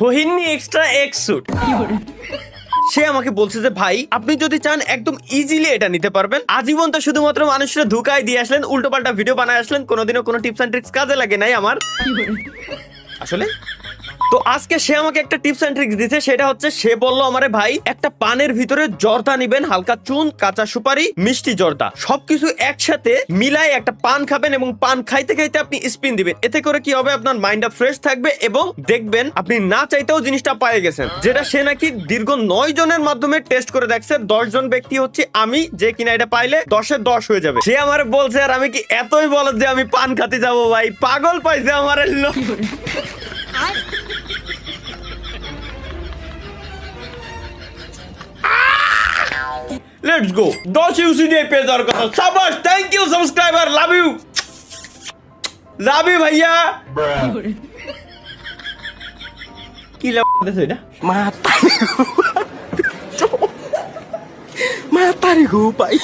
ফহিনী extra x sweet. সে আমাকে বলছে যে ভাই আপনি যদি চান একদম ইজিলি এটা নিতে পারবেন, আজীবন তো শুধুমাত্র মানুষরা ধোঁকায় দিয়ে আসলেন, উল্টোপাল্টা ভিডিও বানায় আসলেন, কোনোদিনও কোনো টিপস এন্ড ট্রিক্স কাজে লাগে নাই আমার আসলে। তো আজকে সে আমাকে একটা টিপস এন্ড ট্রিক্স দিতে, সেটা হচ্ছে সে বললো আমারে ভাই একটা পানের ভিতরে জর্দা নিবেন, হালকা চুন, কাঁচা সুপারি, মিষ্টি জর্দা সবকিছু একসাথে মিলাই একটা পান খাবেন এবং পান খাইতে খাইতে আপনি স্পিন দিবেন। এতে করে কি হবে, আপনার মাইন্ডটা ফ্রেশ থাকবে এবং দেখবেন আপনি না চাইতেও জিনিসটা পেয়ে গেছেন, যেটা সে নাকি দীর্ঘ 9 জনের মাধ্যমে টেস্ট করে দেখছে। 10 জন ব্যক্তি হচ্ছে আমি, যে কিনা এটা পাইলে 10-এ 10 হয়ে যাবে। সে আমারে বলছে আর আমি কি এতই বলদ যে আমি পান খাতে যাবো ভাই, পাগল পাইছে আমারে লোক। Let's go. 10 ইউসি দিয়ে পেয়ে যাওয়ার কথা। শাবাশ, thank you subscriber, love you ভাইয়া। কি লাভ দিছে এটা? Mata ni gupay.